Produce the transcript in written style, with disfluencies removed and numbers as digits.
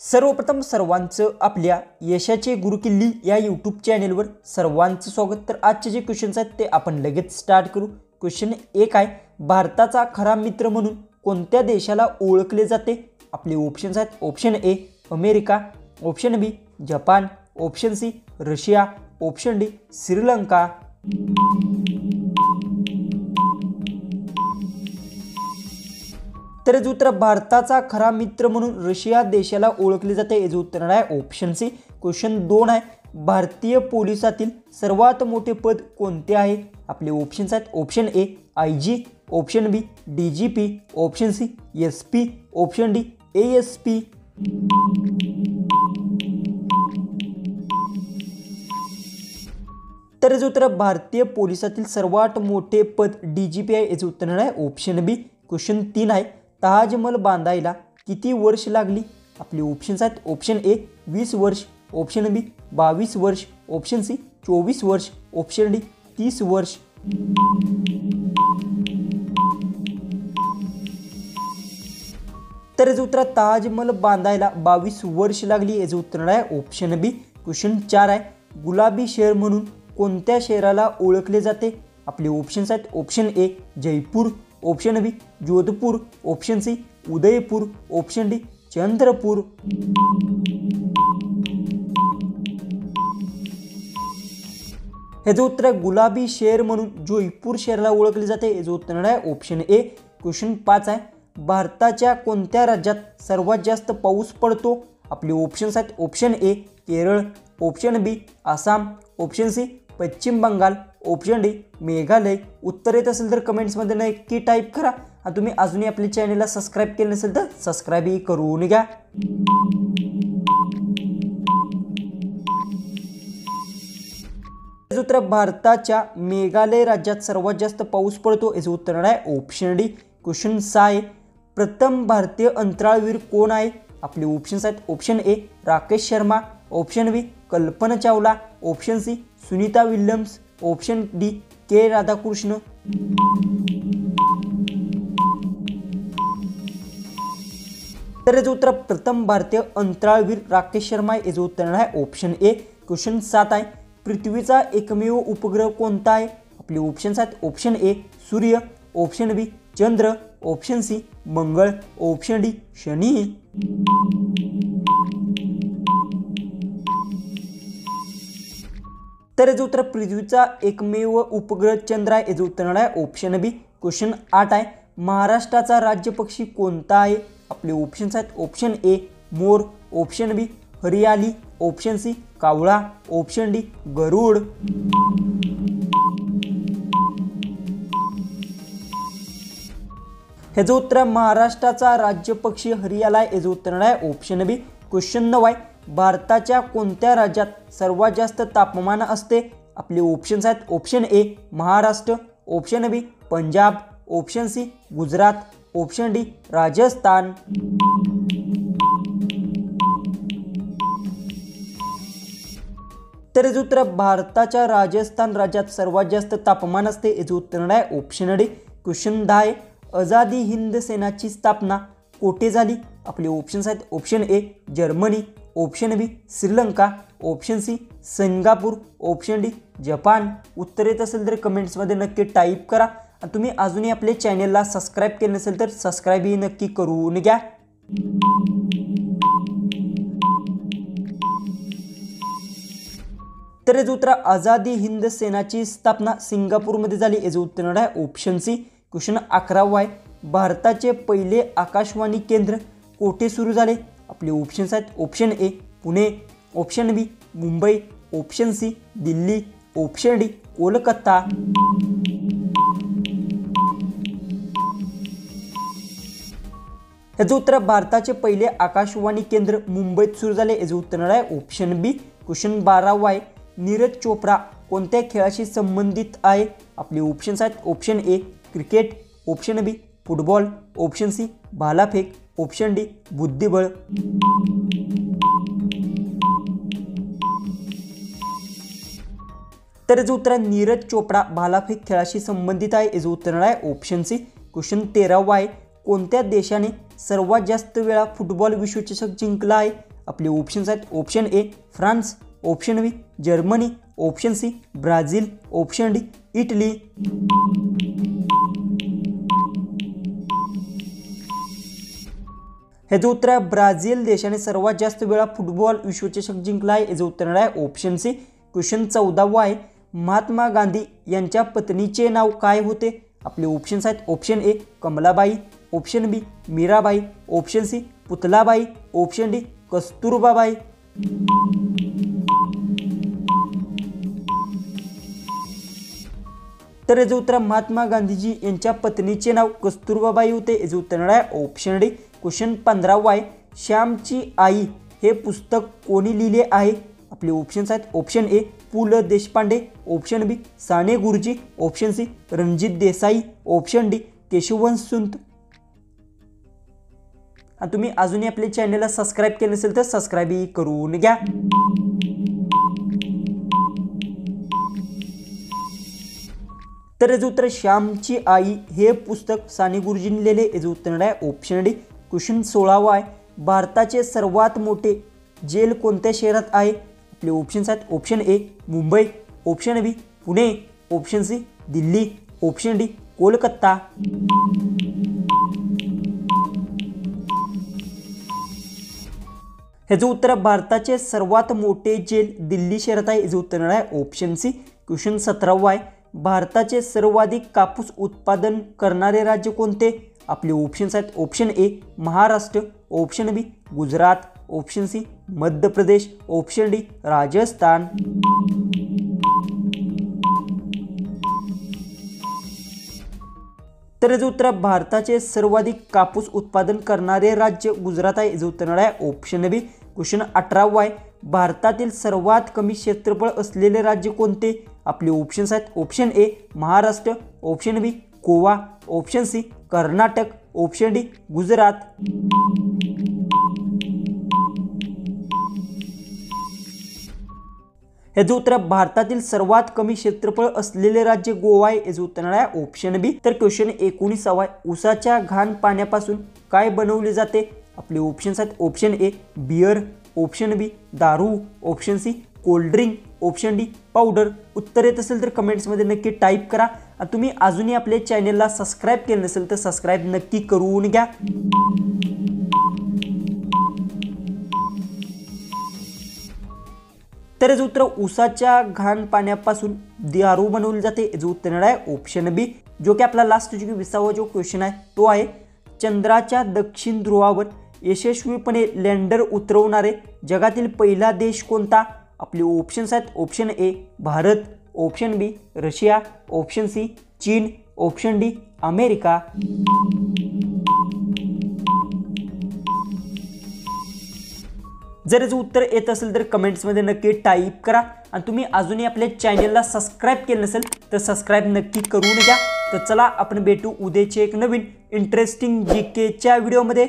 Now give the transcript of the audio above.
सर्वप्रथम सर्वांचं आपल्या यशाचे गुरुकिल्ली या यूट्यूब चॅनेलवर सर्वांचं स्वागत। तर आजचे जे क्वेश्चन्स आहेत ते आपण लगेच स्टार्ट करू। क्वेश्चन 1 आहे, भारताचा खरा मित्र म्हणून कोणत्या देशाला ओळखले जाते? आपले ऑप्शन्स आहेत, option A America, option B Japan, option see Russia, option D Sri Lanka. तर याचं उत्तर भारताचा खरा मित्र म्हणून रशिया देशाला ओळखले जाते। याचं उत्तर आहे ऑप्शन सी। क्वेश्चन 2 आहे, भारतीय पोलिसातील सर्वात मोठे पद कोणते आहे? आपले ऑप्शन्स आहेत, option A IG, option B DGP, option C SP, option D ASP. तर याचं उत्तर भारतीय पोलिसातील सर्वात मोठे पद डीजीपी आहे। याचं उत्तर आहे ऑप्शन बी। क्वेश्चन 3 आहे, ताजमहल बांधायला किती वर्ष लागली? आपले ऑप्शन्स आहेत, ऑप्शन ए 20 वर्ष, ऑप्शन बी 22 वर्ष, ऑप्शन सी 24 वर्ष, ऑप्शन डी 30 वर्ष। तर याचं उत्तर ताजमहल बांधायला 22 वर्ष लागली। याचं उत्तर आहे ऑप्शन बी। क्वेश्चन 4 आहे, गुलाबी शहर म्हणून कोणत्या शहराला ओळखले जाते? आपले ऑप्शन्स आहेत, option A Jaipur, option B Jodhpur, option C Udaipur, option D Chandrapur. याचं उत्तर गुलाबी शहर म्हणून जयपूर शहराला ओळखले जाते। याचं उत्तर आहे ऑप्शन ए। क्वेश्चन 5 आहे, भारताच्या कोणत्या राज्यात सर्वात जास्त पाऊस पडतो? आपले ऑप्शन्स आहेत, option A Kerala, option B Assam, option C Paschim Bengal, option D Meghalaya. उत्तर येत असेल तर कमेंट्समध्ये नक्की टाईप करा आणि तुम्ही अजूनही आपल्या चॅनलला सबस्क्राईब केले नसेल तर सबस्क्राईबही करून घ्या। उत्तर भारताच्या मेघालय राज्यात सर्वात जास्त पाऊस पडतो। याचं उत्तर आहे ऑप्शन डी। क्वेश्चन 6 आहे, प्रथम भारतीय अंतराळवीर कोण आहे? आपले ऑप्शन्स आहेत, option A Rakesh Sharma, option B Kalpana Chawla, option C Sunita Williams, option D K Radhakrishna. तर याचं उत्तर प्रथम भारतीय अंतराळवीर राकेश शर्मा। याचं उत्तर आहे ऑप्शन ए। क्वेश्चन 7 आहे, पृथ्वीचा एकमेव उपग्रह कोणता आहे? आपले ऑप्शन्स आहेत, ऑप्शन ए सूर्य, ऑप्शन बी चंद्र, ऑप्शन सी मंगळ, ऑप्शन डी शनी। तर याचं उत्तर पृथ्वीचा एकमेव उपग्रह चंद्र आहे। याचं उत्तर आहे ऑप्शन बी। क्वेश्चन 8 आहे, महाराष्ट्राचा राज्य पक्षी कोणता आहे? आपले ऑप्शन्स आहेत, ऑप्शन ए मोर, ऑप्शन बी हरियाली, ऑप्शन सी कावळा, ऑप्शन डी गरुड। याचं उत्तर महाराष्ट्राचा राज्य पक्षी हरियाला आहे। याचं उत्तर आहे ऑप्शन बी। क्वेश्चन 9 आहे, भारताच्या कोणत्या राज्यात सर्वात जास्त तापमान असते? आपले ऑप्शन्स आहेत, option A Maharashtra, option B Punjab, option C Gujarat, option D Rajasthan. तर याचं उत्तर भारताच्या राजस्थान राज्यात सर्वात जास्त तापमान असते। याचं उत्तर आहे ऑप्शन डी। क्वेश्चन 10 आहे, आझादी हिंद सेनाची स्थापना कोठे झाली? आपले ऑप्शन्स आहेत, option A Germany, option B Sri Lanka, option C Singapore, option D Japan. उत्तर येत असेल तर कमेंट्समध्ये नक्की टाईप करा आणि तुम्ही अजूनही आपल्या चॅनलला सबस्क्राईब केले नसेल तर सबस्क्राईबही नक्की करून घ्या। तर याचं उत्तर आझादी हिंद सेनाची स्थापना सिंगापूरमध्ये झाली। याचं उत्तर आहे ऑप्शन सी। क्वेश्चन 11 आहे, भारताचे पहिले आकाशवाणी केंद्र कोठे सुरू झाले? आपले ऑप्शन्स आहेत, option A Pune, option B Mumbai, option C Delhi, option D Kolkata. याचं उत्तर भारताचे पहिले आकाशवाणी केंद्र मुंबईत सुरू झाले। याचं उत्तर आहे ऑप्शन बी। क्वेश्चन 12 आहे, नीरज चोप्रा कोणत्या खेळाशी संबंधित आहे? आपले ऑप्शन्स आहेत, option A cricket, option B football, option C भालाफेक, ऑप्शन डी बुद्धिबळ। तर याचं उत्तर नीरज चोप्रा भालाफेक खेळाशी संबंधित आहे। याचं उत्तर आहे ऑप्शन सी। क्वेश्चन 13 आहे, कोणत्या देशाने सर्वात जास्त वेळा फुटबॉल विश्वचषक जिंकला आहे? आपले ऑप्शन्स आहेत option A France, option B Germany, option C Brazil, option D Italy. ह्याचं उत्तर आहे ब्राझील देशाने सर्वात जास्त वेळा फुटबॉल विश्वचषक जिंकला आहे। याचं उत्तर आहे ऑप्शन सी। क्वेश्चन 14वा आहे, महात्मा गांधी यांच्या पत्नीचे नाव काय होते? आपले ऑप्शन्स आहेत option A Kamlabai, option B Mirabai, option C Putlabai, option D Kasturbabai. तर याचं उत्तर महात्मा गांधीजी यांच्या पत्नीचे नाव कस्तुरबाबाई होते। याचं उत्तर आहे ऑप्शन डी। क्वेश्चन 15वा आहे, श्यामची आई हे पुस्तक कोणी लिहिले आहे? आपले ऑप्शन्स आहेत ऑप्शन ए पु ल Deshpande, option B Sane Guruji, option C Ranjit Desai, option D केशववंश सुंत। आणि तुम्ही अजूनही आपल्या चॅनलला सबस्क्राईब केले नसेल तर सबस्क्राईब करून घ्या। तर याचं उत्तर श्यामची आई हे पुस्तक साने गुरुजींनी लिहिले। याचं उत्तर आहे ऑप्शन डी। क्वेश्चन 16वा आहे, भारताचे सर्वात मोठे जेल कोणत्या शहरात आहे? आपले ऑप्शन्स आहेत option A Mumbai, option B Pune, option C Delhi, option D Kolkata. ह्याचं उत्तर भारताचे सर्वात मोठे जेल दिल्ली शहरात आहे। याचं उत्तर आहे ऑप्शन सी। क्वेश्चन 17वा आहे, भारताचे सर्वाधिक कापूस उत्पादन करणारे राज्य कोणते? आपले ऑप्शन्स आहेत option A Maharashtra, option B Gujarat, option C Madhya Pradesh, option D Rajasthan. तर याचं उत्तर भारताचे सर्वाधिक कापूस उत्पादन करणारे राज्य गुजरात आहे। याचं उत्तर आहे ऑप्शन बी। क्वेश्चन 18वा आहे, भारतातील सर्वात कमी क्षेत्रफळ असलेले राज्य कोणते? आपले ऑप्शन्स आहेत option A Maharashtra, option B Goa, option C Karnataka, option D Gujarat. याचं उत्तर भारतातील सर्वात कमी क्षेत्रफळ असलेले राज्य गोवा आहे। याचं उत्तर आहे ऑप्शन बी। तर क्वेश्चन 19वा आहे, ऊसाच्या घाण पाण्यापासून काय बनवले जाते? आपले ऑप्शन्स आहेत option A beer, option B दारू, option C cold drink, option D powder. उत्तर येत असेल तर कमेंट्समध्ये नक्की टाईप करा। आणि तुम्ही अजूनही आपल्या चॅनलला सबस्क्राईब केले नसेल तर सबस्क्राईब नक्की करून घ्या। तर याचं उत्तर ऊसाच्या घाण पाण्यापासून दारू बनवली जाते। याचं उत्तर आहे ऑप्शन बी। जो की आपला लास्ट जो 20वा जो क्वेश्चन आहे तो आहे, चंद्राच्या दक्षिण ध्रुवावर यशस्वीपणे लँडर उतरवणारे जगातील पहिला देश कोणता? आपले ऑप्शन्स आहेत option A Bharat, option B Russia, option C चीन, ऑप्शन डी अमेरिका। जर याचं उत्तर येत असेल तर कमेंट्समध्ये नक्की टाईप करा। आणि तुम्ही अजूनही आपल्या चॅनलला सबस्क्राईब केलं नसेल तर सबस्क्राईब नक्की करून घ्या। तर चला आपण भेटू उद्याचे एक नवीन इंटरेस्टिंग जीकेच्या व्हिडिओमध्ये।